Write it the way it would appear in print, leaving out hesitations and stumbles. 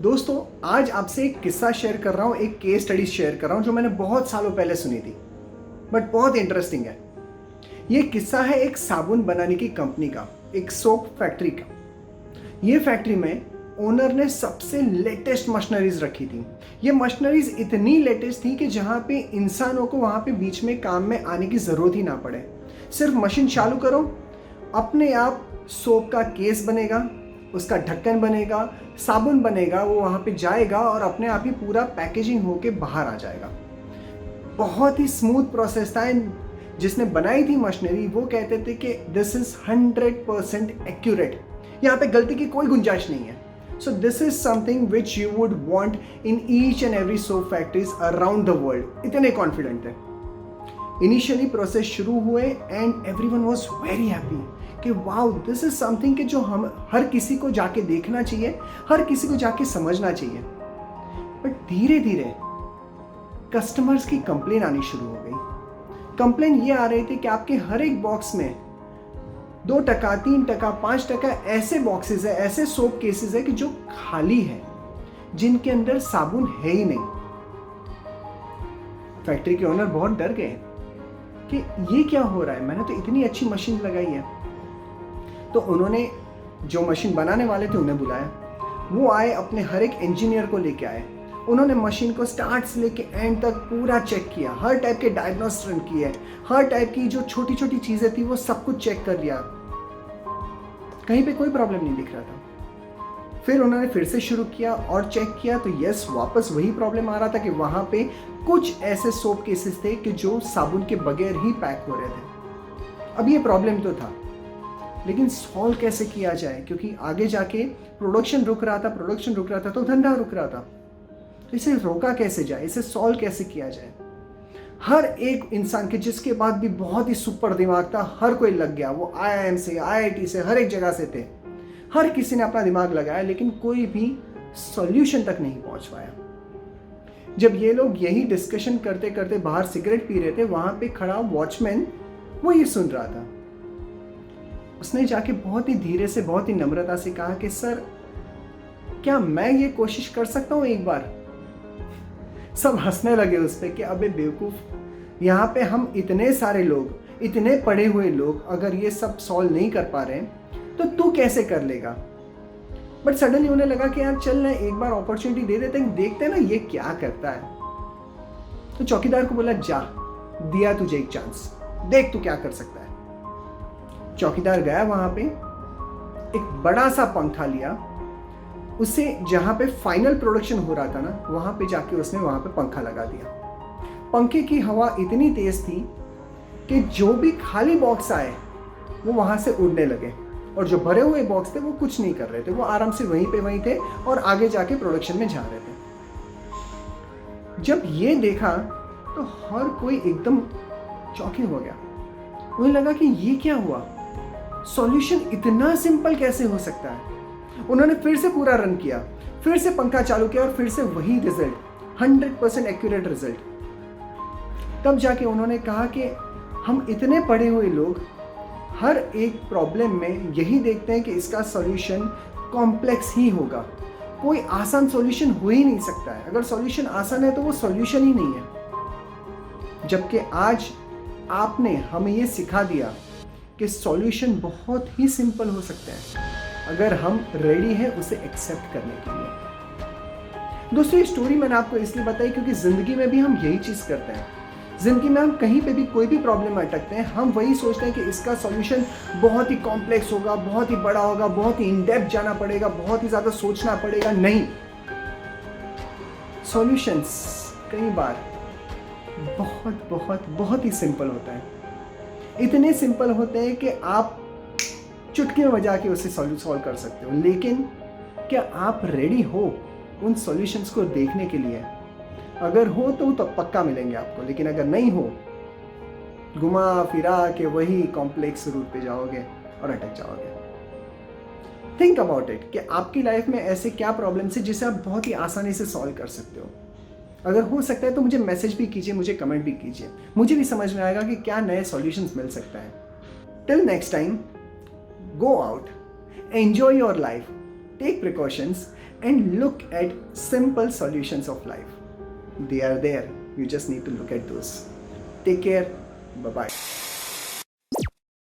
दोस्तों, आज आपसे एक किस्सा शेयर कर रहा हूँ, एक केस स्टडी शेयर कर रहा हूँ जो मैंने बहुत सालों पहले सुनी थी, बट बहुत इंटरेस्टिंग है। ये किस्सा है एक साबुन बनाने की कंपनी का, एक सोप फैक्ट्री का। ये फैक्ट्री में ओनर ने सबसे लेटेस्ट मशीनरीज रखी थी। ये मशीनरीज इतनी लेटेस्ट थी कि जहाँ पे इंसानों को वहाँ पे बीच में काम में आने की ज़रूरत ही ना पड़े। सिर्फ मशीन चालू करो, अपने आप सोप का केस बनेगा, उसका ढक्कन बनेगा, साबुन बनेगा, वो वहाँ पे जाएगा और अपने आप ही पूरा पैकेजिंग होके बाहर आ जाएगा। बहुत ही स्मूथ प्रोसेस था। जिसने बनाई थी मशीनरी वो कहते थे कि दिस इज 100% एक्यूरेट, यहाँ पे गलती की कोई गुंजाइश नहीं है। So this is something which you would want in each and every soap factories around the world. इतने कॉन्फिडेंट थे। इनिशियली प्रोसेस शुरू हुए and everyone was very happy कि वाओ, दिस इज समथिंग कि जो हम हर किसी को जाके देखना चाहिए, हर किसी को जाके समझना चाहिए। बट धीरे धीरे कस्टमर्स की कंप्लेन आनी शुरू हो गई। कंप्लेन ये आ रही थी कि आपके हर एक बॉक्स में 2%, 3%, 5% ऐसे बॉक्सेस है, ऐसे सोप केसेस है कि जो खाली है, जिनके अंदर साबुन है ही नहीं। फैक्ट्री के ओनर बहुत डर गए कि ये क्या हो रहा है, मैंने तो इतनी अच्छी मशीन लगाई है। तो उन्होंने जो मशीन बनाने वाले थे उन्हें बुलाया। वो आए, अपने हर एक इंजीनियर को लेके आए। उन्होंने मशीन को स्टार्ट से लेके एंड तक पूरा चेक किया, हर टाइप के डायग्नोस्ट रन किए, हर टाइप की जो छोटी छोटी चीज़ें थी वो सब कुछ चेक कर लिया। कहीं पे कोई प्रॉब्लम नहीं दिख रहा था। फिर उन्होंने फिर से शुरू किया और चेक किया तो यस, वापस वही प्रॉब्लम आ रहा था कि वहाँ पे कुछ ऐसे सोप केसेस थे कि जो साबुन के बगैर ही पैक हो रहे थे। अब ये प्रॉब्लम तो था, लेकिन सॉल्व कैसे किया जाए, क्योंकि आगे जाके प्रोडक्शन रुक रहा था तो धंधा रुक रहा था। तो इसे रोका कैसे जाए, इसे सॉल्व कैसे किया जाए। हर एक इंसान के, जिसके बाद भी बहुत ही सुपर दिमाग था, हर कोई लग गया। वो IIM से, IIT से, हर एक जगह से थे। हर किसी ने अपना दिमाग लगाया, लेकिन कोई भी सॉल्यूशन तक नहीं पहुंच पाया। जब ये लोग यही डिस्कशन करते करते बाहर सिगरेट पी रहे थे, वहां पे खड़ा वॉचमैन वो ये सुन रहा था। उसने जाके बहुत ही धीरे से, बहुत ही नम्रता से कहा कि सर, क्या मैं ये कोशिश कर सकता हूँ एक बार। सब हंसने लगे उस पे कि अबे बेवकूफ, यहाँ पे हम इतने सारे लोग, इतने पढ़े हुए लोग अगर ये सब सॉल्व नहीं कर पा रहे तो तू कैसे कर लेगा। बट सडनली उन्हें लगा कि यार चल ना, एक बार अपॉर्चुनिटी दे देते हैं, देखते हैं ना ये क्या करता है। तो चौकीदार को बोला, जा, दिया तुझे एक चांस, देख तू क्या कर सकता है। चौकीदार गया वहां पे, एक बड़ा सा पंखा लिया, उसे जहां पे फाइनल प्रोडक्शन हो रहा था ना, वहां पे जाके उसने वहां पे पंखा लगा दिया। पंखे की हवा इतनी तेज थी कि जो भी खाली बॉक्स आए वो वहां से उड़ने लगे, और जो भरे हुए बॉक्स थे वो कुछ नहीं कर रहे थे, वो आराम से वहीं पे वहीं थे और आगे जाके प्रोडक्शन में जा रहे थे। जब ये देखा तो हर कोई एकदम चौंके हो गया। उन्हें लगा कि ये क्या हुआ, सॉल्यूशन इतना सिंपल कैसे हो सकता है। उन्होंने फिर से पूरा रन किया, फिर से पंखा चालू किया और फिर से वही रिजल्ट, 100% एक्यूरेट रिजल्ट। तब जाके उन्होंने कहा कि हम इतने पढ़े हुए लोग हर एक प्रॉब्लम में यही देखते हैं कि इसका सॉल्यूशन कॉम्प्लेक्स ही होगा, कोई आसान सॉल्यूशन हो ही नहीं सकता है। अगर सॉल्यूशन आसान है तो वो सॉल्यूशन ही नहीं है। जबकि आज आपने हमें ये सिखा दिया कि सॉल्यूशन बहुत ही सिंपल हो सकता है अगर हम रेडी हैं उसे एक्सेप्ट करने के लिए। दोस्तों, ये स्टोरी मैंने आपको इसलिए बताई क्योंकि ज़िंदगी में भी हम यही चीज़ करते हैं। ज़िंदगी में हम कहीं पे भी कोई भी प्रॉब्लम में अटकते हैं, हम वही सोचते हैं कि इसका सॉल्यूशन बहुत ही कॉम्प्लेक्स होगा, बहुत ही बड़ा होगा, बहुत ही इन डेप्थ जाना पड़ेगा, बहुत ही ज़्यादा सोचना पड़ेगा। नहीं, सॉल्यूशंस कई बार बहुत बहुत बहुत ही सिंपल होता है। इतने सिंपल होते हैं कि आप चुटकी में बजा के उसे सॉल्व कर सकते हो। लेकिन क्या आप रेडी हो उन सॉल्यूशंस को देखने के लिए? अगर हो तो पक्का मिलेंगे आपको, लेकिन अगर नहीं हो, घुमा फिरा के वही कॉम्प्लेक्स रूट पे जाओगे और अटक जाओगे। थिंक अबाउट इट कि आपकी लाइफ में ऐसे क्या प्रॉब्लम्स है जिसे आप बहुत ही आसानी से सॉल्व कर सकते हो। अगर हो सकता है तो मुझे मैसेज भी कीजिए, मुझे कमेंट भी कीजिए, मुझे भी समझ में आएगा कि क्या नए सॉल्यूशंस मिल सकता है। Till next time, go out, enjoy your life, take precautions, and look at simple solutions of life. They are there. You just need to look at those. Take care. Bye bye.